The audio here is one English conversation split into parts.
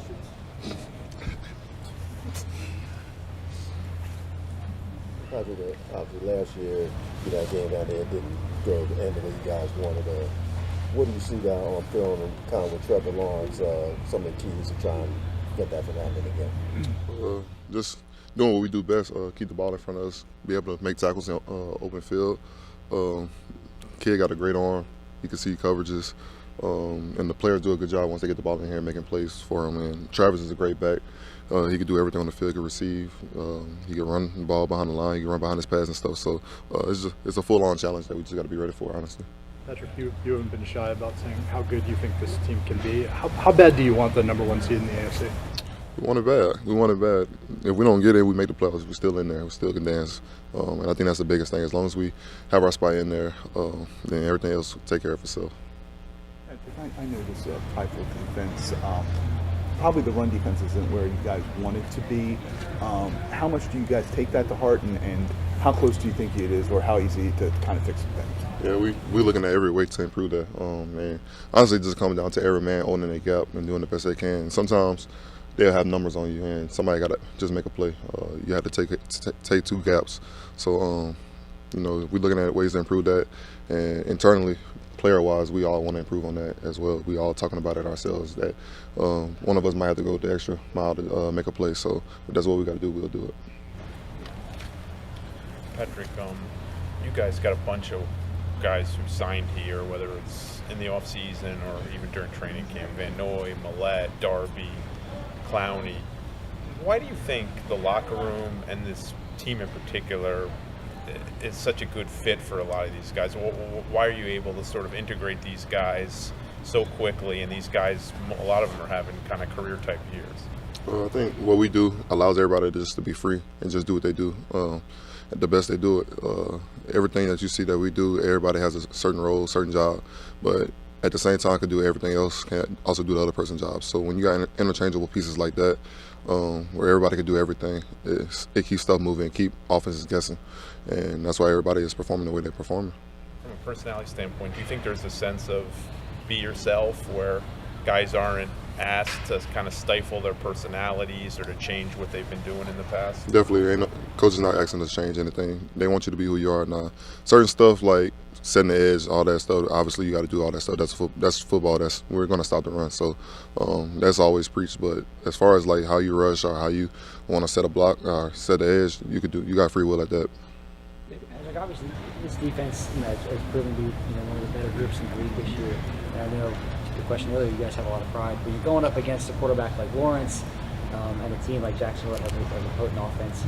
questions? Obviously, last year, that game down there didn't go the end the way you guys wanted. What do you see down on film and kind of with Trevor Lawrence, some of the keys to try and get that from happening again? Just doing what we do best, keep the ball in front of us, be able to make tackles in open field. Kid got a great arm. You can see coverages. And the players do a good job once they get the ball in here making plays for him. And Travis is a great back. He can do everything on the field. He can receive. He can run the ball behind the line. He can run behind his pads and stuff. So it's a full-on challenge that we just got to be ready for, honestly. Patrick, you haven't been shy about saying how good you think this team can be. How bad do you want the #1 seed in the AFC? We want it bad. We want it bad. If we don't get it, we make the playoffs. We're still in there. We still can dance. And I think that's the biggest thing. As long as we have our spot in there, then everything else will take care of itself. I know this trifle defense. Probably the run defense isn't where you guys want it to be. How much do you guys take that to heart, and how close do you think it is, or how easy to kind of fix things? Yeah, we're looking at every way to improve that. And honestly, it just comes down to every man owning their gap and doing the best they can. Sometimes they'll have numbers on you, and somebody got to just make a play. You have to take two gaps. So, we're looking at ways to improve that. And internally, player-wise, we all want to improve on that as well. We all talking about it ourselves that one of us might have to go the extra mile to make a play. So if that's what we got to do, we'll do it. Patrick, you guys got a bunch of guys who signed here, whether it's in the offseason or even during training camp. Van Noy, Millette, Darby, Clowney. Why do you think the locker room and this team in particular is such a good fit for a lot of these guys? Why are you able to sort of integrate these guys so quickly, and these guys, a lot of them are having kind of career-type years? I think what we do allows everybody just to be free and just do what they do. The best they do it. Everything that you see that we do, everybody has a certain role, certain job, but at the same time can do everything else, can also do the other person's job. So when you got interchangeable pieces like that, where everybody can do everything, it keeps stuff moving, keep offenses guessing, and that's why everybody is performing the way they're performing. From a personality standpoint, do you think there's a sense of be yourself where guys aren't asked to kind of stifle their personalities or to change what they've been doing in the past? Definitely. Coach is not asking to change anything. They want you to be who you are now. Certain stuff like setting the edge, all that stuff, obviously you got to do all that stuff. That's football. We're going to stop the run. So that's always preached. But as far as like how you rush or how you want to set a block or set the edge, you got free will at that. Like obviously, this defense has proven to be one of the better groups in the league this year. And I know to the question earlier, you guys have a lot of pride, but you're going up against a quarterback like Lawrence and a team like Jacksonville that has a potent offense.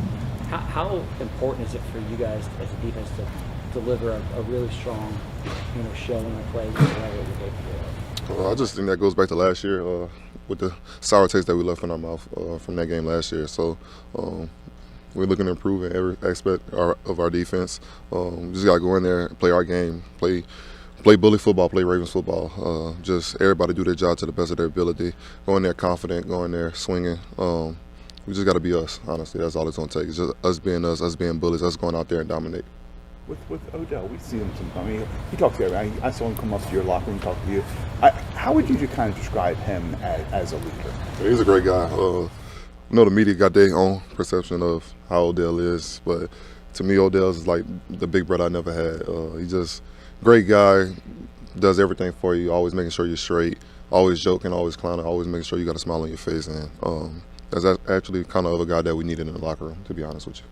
How important is it for you guys as a defense to deliver a really strong, showing and play at the level that you're capable of? I just think that goes back to last year with the sour taste that we left in our mouth from that game last year. So. We're looking to improve in every aspect of our defense. We just got to go in there, play our game, play bully football, play Ravens football. Just everybody do their job to the best of their ability. Go in there confident, go in there swinging. We just got to be us, honestly. That's all it's going to take. It's just us being bullies, us going out there and dominate. With Odell, we see him sometimes. He talks to everybody. I saw him come up to your locker room, talk to you. How would you kind of describe him as a leader? He's a great guy. The media got their own perception of how Odell is, but to me, Odell is like the big brother I never had. He's just a great guy, does everything for you, always making sure you're straight, always joking, always clowning, always making sure you got a smile on your face. And that's actually kind of a guy that we needed in the locker room, to be honest with you.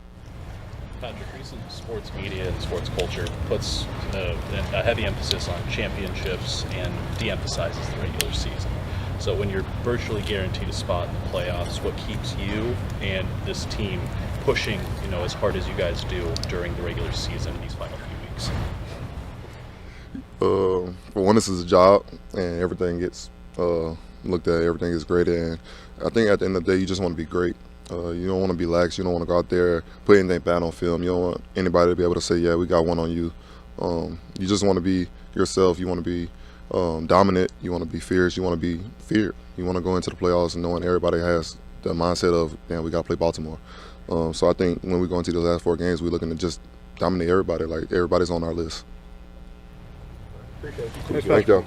Patrick, recent sports media and sports culture puts a heavy emphasis on championships and de-emphasizes the regular season. So when you're virtually guaranteed a spot in the playoffs, what keeps you and this team pushing, as hard as you guys do during the regular season in these final few weeks? For one, this is a job, and everything gets looked at, everything is graded. And I think at the end of the day, you just want to be great. You don't want to be lax. You don't want to go out there, put anything bad on film. You don't want anybody to be able to say, yeah, we got one on you. You just want to be yourself. You want to be dominant, you want to be fierce, you want to be feared. You want to go into the playoffs and knowing everybody has the mindset of, damn, we got to play Baltimore. So I think when we go into the last 4 games, we're looking to just dominate everybody. Like, everybody's on our list. Appreciate it. Thank y'all.